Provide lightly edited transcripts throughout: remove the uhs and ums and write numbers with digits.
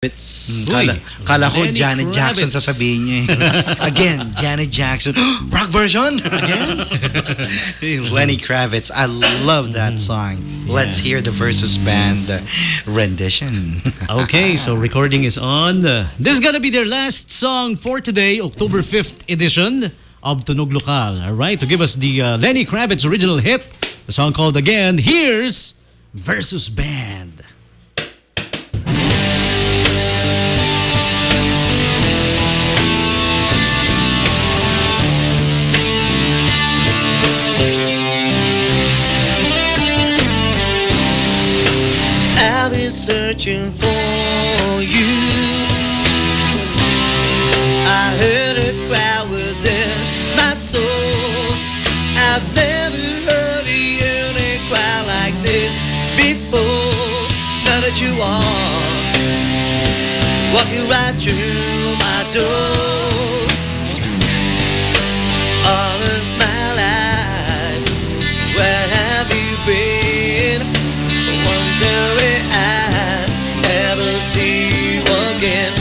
Kala ko Janet Jackson sasabihin niya eh. Again, Janet Jackson. Rock version? Again? Lenny Kravitz. I love that song. Let's hear the Versus Band rendition. Okay, so recording is on. This is gonna be their last song for today, October 5th edition of Tunog Lokal. Alright, to give us the Lenny Kravitz original hit, the song called Again. Here's Versus Band. I've been searching for you. I heard a cry within my soul. I've never heard a yearning cry like this before. Now that you are walking right through my door, all of my life, where have you been? Wondering I ever see you again.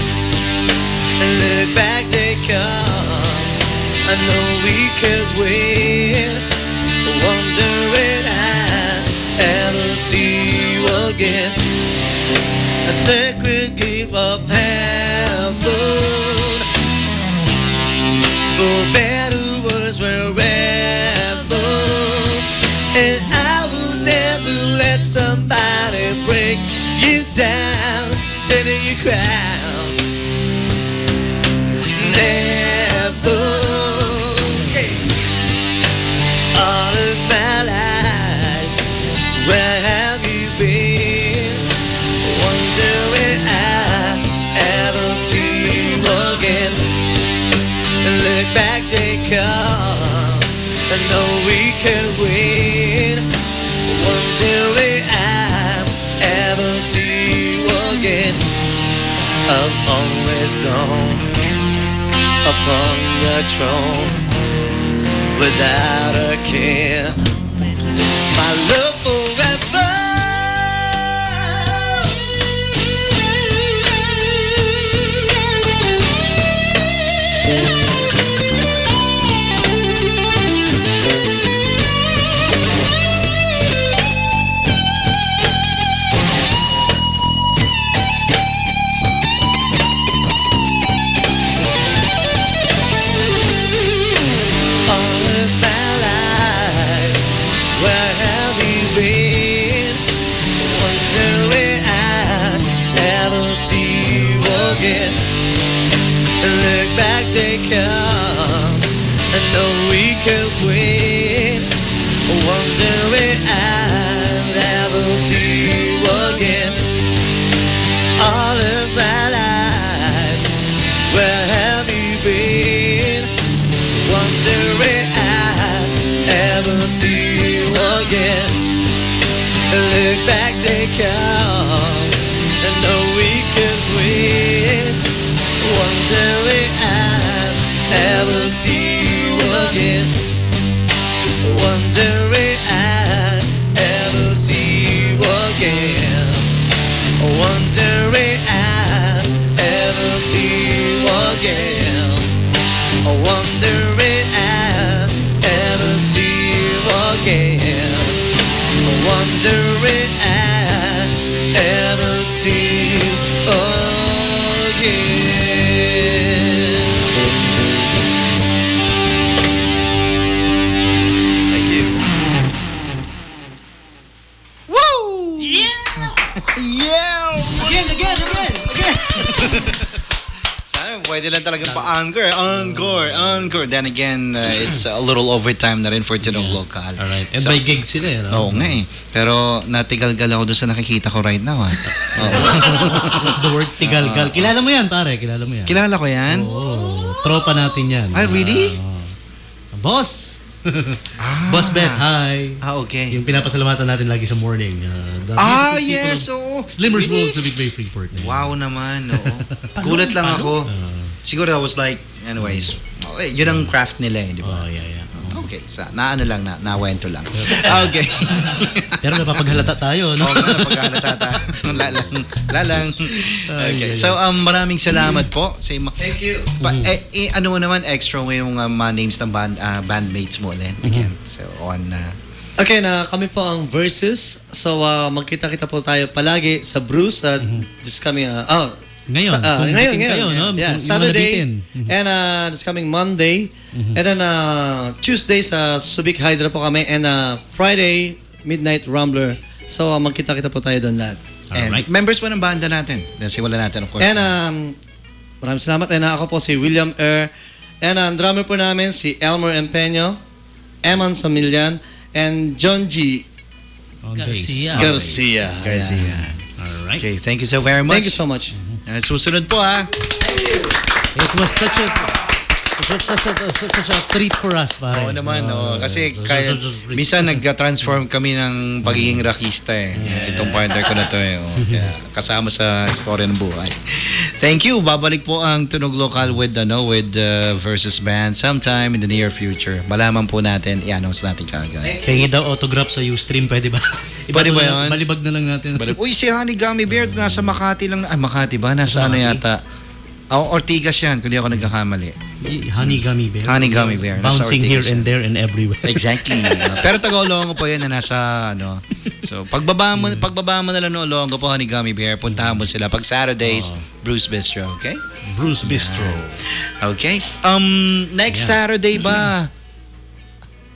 And look back, day comes, I know we could win. Wondering I ever see you again. A sacred gift of heaven, for better words wherever. And I will never let somebody break you down, turning your crown. Never, yeah. All of my life, where have you been? Wondering I ever see you again. And look back, day comes, I know we can win. Wondering I ever see you again. I've always known upon the throne without a care. My love forever. Look back, day comes, I know we could win. Wondering I'll ever see you again. All of my life, where have you been? Wondering I'll ever see you again. Look back, day comes, I know we could win. Wondering I'll ever see you again. Wondering I'll ever see you again. Wondering I'll ever see you again. Wondering I'll ever see you again. Wondering I'll ever see you again. Pwede lang talaga encore. Then again, it's a little overtime na rin for Tunog Lokal. Alright. And so, by gig sila eh. No? Oo nga eh. Pero natigalgal ako doon sa nakikita ko right now. What's the word? Tigalgal. Kilala mo yan, pare. Kilala mo yan. Kilala ko yan? Oo. Tropa natin yan. Ah, really? Boss! Boss Bet, hi. Okay. Yung pinapasalamatan natin lagi sa morning. Yes. Slimmers World sa Big Bay Freeport. Wow naman. Oo. Gulat lang ako. Siguro I was like, anyways, yun ang craft nila eh, di ba? Oh, yeah. Okay, naano lang, nawento lang. Okay. Pero napapaghalata tayo, no? Oo nga, napaghalata tayo. Lalang. Okay, so maraming salamat po. Thank you. Ano naman, extra mo yung mga names ng bandmates mo ulit. Again, so on... Okay, kami po ang Versus. So, magkita-kita po tayo palagi sa Bruce this coming... Ngayon, ngayon, kayo, no? Yeah, Saturday and this coming Monday. And then Tuesday sa Subic Hydra po kami and Friday, Midnight Rumbler. So, magkita-kita po tayo doon lahat. And members po ng banda natin. Simulan natin, of course. And maraming salamat. And ako po si William And ang drummer po namin si Elmer Empeño, Eman Samillan, and John G. Garcia. Alright. Okay, thank you so very much. Thank you so much. Susunod po It was such a treat for us, pare. Oo naman, kasi minsan nag-transform kami ng pagiging rockista Itong partner ko na to kaya kasama sa istorya ng buhay. Thank you. Babalik po ang Tunog Lokal with Versus Band sometime in the near future. Malaman po natin, i-announce natin kaagad. Hingi daw autograph sa Ustream, pwede ba? Pwede ba yun? Malibag na lang natin. Uy, si Honey Gummy Bear nasa Makati lang. Makati ba? Nasa ano yata? Ortigas yan, kung di ako nagkakamali. Honey Gummy Bear. Honey Gummy Bear. Bouncing here and there and everywhere. Exactly. Pero taga-Olongo po yan na nasa So, pagbaba mo na lang ng Olongo po, Honey Gummy Bear, puntahan mo sila. Pag Saturdays, Bruce Bistro, okay? Bruce Bistro. Okay. Next Saturday ba?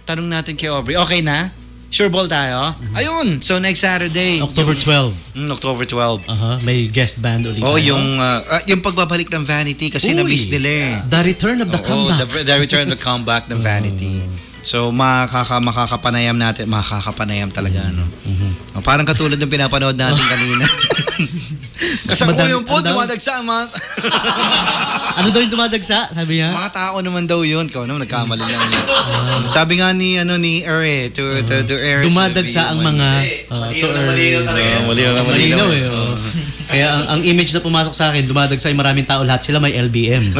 Tanong natin kay Aubrey. Okay na? Sure ball tayo? Ayun! So, next Saturday. October 12. October 12. May guest band ulit. Yung pagbabalik ng Vanity kasi na-miss nila The return of the comeback. The return of the comeback ng Vanity. So, makakapanayam natin. Makakapanayam talaga, parang katulad ng pinapanood natin kanina. Kasakuyan po, dumadagsa. Ano daw yung dumadagsa? Sabi niya? Mga tao naman daw yun. Ikaw naman, nagkamali lang yun. Sabi nga ni Ere, to Ere. Dumadagsa ang mga malinaw Kaya ang image na pumasok sa akin, dumadagsa yung maraming tao, lahat sila may LBM.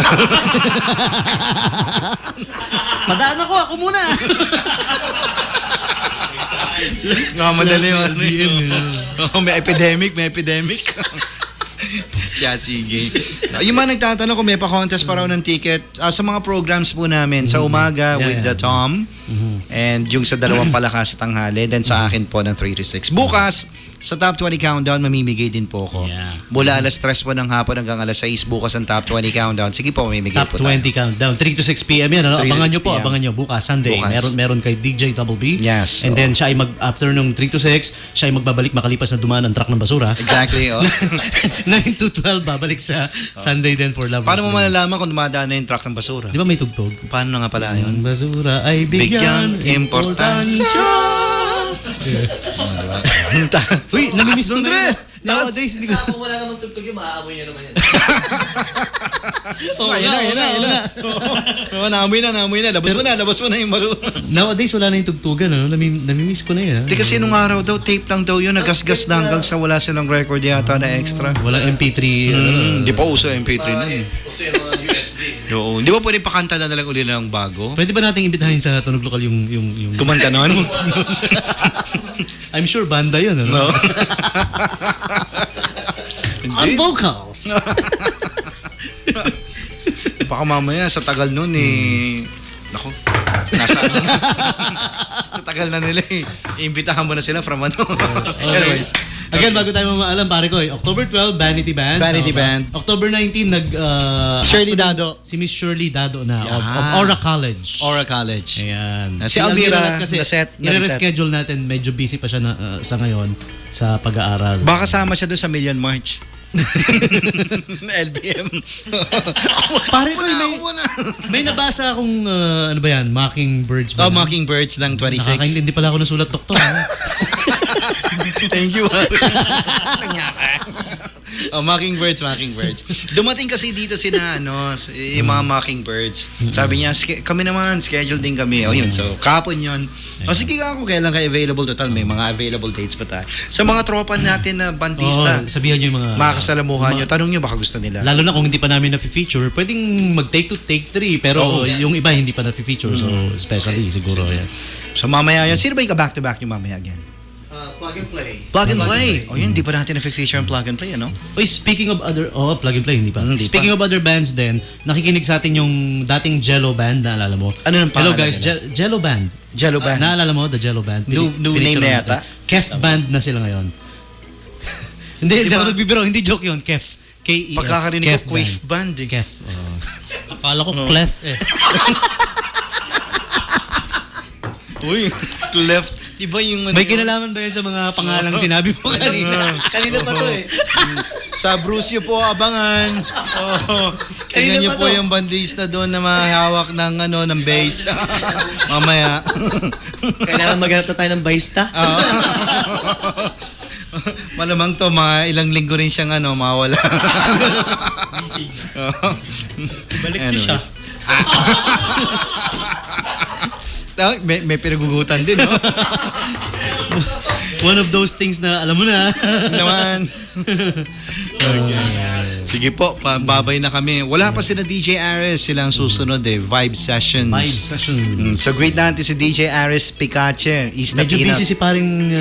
Padaan ako muna. Madali yun. May epidemic. Siya, sige. Yung mga nagtatanong kung may pa-contest pa raw ng ticket sa mga programs po namin sa umaga with Tom and yung sa dalawang palakas sa tanghali, then sa akin po ng 3 to 6. Bukas, sa Top 20 Countdown, mamimigay din po ako. Mula alas 3 po ng hapon hanggang alas 6 bukas ang Top 20 Countdown. Sige po, mamimigay po tayo. Top 20 Countdown. 3 to 6 p.m. yan. Abangan nyo bukas, Sunday. Meron kay DJ Double B. Yes. And then siya ay after nung 3 to 6, siya ay magbabalik makalipas na dumaan ang truck ng basura. Exactly. 9 to 12, babalik sa Sunday din for Lovers. Paano mo malalaman kung dumadaan na yung truck ng basura? Di ba may tugtog? Paano nga pala yun? Basura ay bigyan importansya. Uy, namimiss ko na. Nowadays, hindi ko. Kung wala namang tugtog yun, maaamoy niya naman yan. Naamoy na. Labas mo na yung maro. Nowadays, wala na yung tugtugan. Namimiss ko na yun. Di kasi nung araw daw, tape lang daw yun. Nagasgas na hanggang sa wala silang record yata na extra. Walang MP3. Di pa uso MP3 na eh. Uso yung mga USB. Di ba pwede pakanta na lang ulit ng bago? Pwede ba nating imbitahin sa Tunog Lokal yung kumanta nun? I'm sure banda yun. No? On vocals. Baka mamaya sa tagal nun Nako. Sa tagal na nila iimbitahan mo na sila from ano. Anyways. Again, bago tayo mamaalam, pare ko October 12, Vanity Band. October 19, Shirley Dado. Si Miss Shirley Dado na of Aura College. Ayan. Si Alvira kasi i-reschedule natin. Medyo busy pa siya sa ngayon sa pag-aaral. Baka sama siya doon sa Million March. LBM. Pare ko may nabasa akong ano ba yan? Mockingbirds ba? Mockingbirds ng 26. Nakakaintindi pala ako ng sulat, doktor. Thank you. Mockingbirds. Dumating kasi dito sina, yung mga Mockingbirds. Sabi niya, kami naman, schedule din kami. O yun, so kapon yun. O sige ka kung kailan ka available. Total, may mga available dates pa tayo. Sa mga tropa natin na bandista, sabihan nyo yung mga makakasalamuhan nyo, tanong nyo baka gusto nila. Lalo na kung hindi pa namin na-feature, pwedeng mag-take 2, take 3, pero yung iba hindi pa na-feature, so especially siguro yan. So mamaya yan, sino ba yung back-to-back yung mamaya again? Plug and Play. Plug and Play. O yun, di pa natin na-feature ang Plug and Play, ano? Oy, speaking of other, Plug and Play, hindi pa. Hindi Speaking of other bands din, nakikinig sa atin yung dating Jello Band, naalala mo? Ano yung Hello pangalan guys, Jello Band. Jello Band. Naalala mo, the Jello Band? New name na yata? Kef Band na sila ngayon. Hindi ako nagbibiro, hindi joke yun, Kef. K-E-F. Pagkakarinig ko, Quaif Band eh. Kef. Akala ko Clef eh. Uy, Clef. Diba yung... May kinalaman ba yan sa mga pangalang sinabi mo kanina? Kanina pa to eh. Sa Bruce nyo po, abangan. Tingnan nyo po yung bandista doon na mahawak ng bass. Mamaya. Kailangan maghanap na tayo ng baista. Malamang to, mga ilang linggo rin siyang mawala. Balik ko siya. May pinagugutan din, no? One of those things na alam mo na. Naman. Sige po, babay na kami. Wala pa sila DJ Ares, sila ang susunod Vibe Sessions. Vibe Session. So great natin si DJ Ares Picache. Medyo busy si paring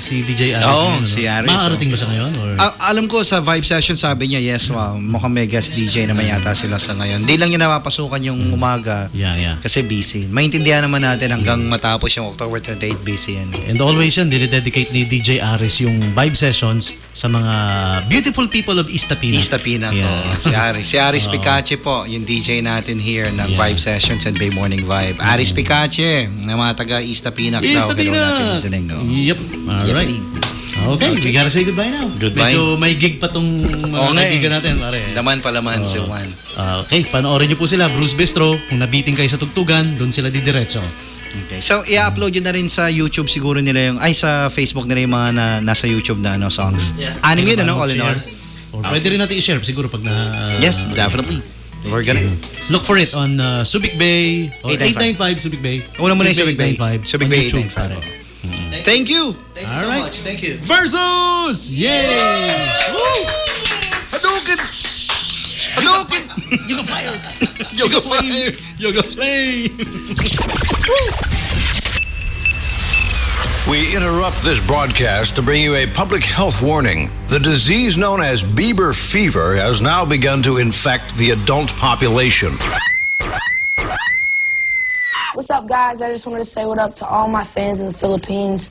si DJ Ares. Oo, si Ares. Makakarating ba siya ngayon? Or? Alam ko sa Vibe Session sabi niya, yes, mukhang may guest DJ naman yata sila sa ngayon. Hindi lang niya napapasukan yung umaga. Yeah. Kasi busy. Maintindihan naman natin hanggang matapos yung October 28 busy yan. And always yan, dinededicate ni DJ Ares yung Vibe Sessions sa mga beautiful people of Istapina. Istapina po. Si Aris Picache po, yung DJ natin here ng Vibe Sessions and Bay Morning Vibe. Aris Picache, na mga taga Istapina. Istapina! Yep. Alright. Okay, we gotta say goodbye now. Goodbye. Medyo may gig pa tong mga kaibigan natin. Pare. Laman palaman si Juan. Okay, panoorin niyo po sila, Bruce Bistro. Kung nabiting kayo sa tugtugan, doon sila didiretso. Okay. So, i-upload yun na rin sa YouTube siguro nila sa Facebook nila yung mga nasa YouTube na songs. Yeah. Anim yun, all in all. Or pwede rin natin i-share siguro pag na... Yes, definitely. We're gonna... Look for it on Subic Bay. 895 Subic Bay. Una muna yung Subic Bay. Subic Bay 895. Thank you! Thank you so much. Thank you. Versus! Yay! Woo! Hadouken! Hadouken! You got fired! Yoga Flame! Yoga Flame! We interrupt this broadcast to bring you a public health warning. The disease known as Bieber fever has now begun to infect the adult population. What's up, guys? I just wanted to say what up to all my fans in the Philippines.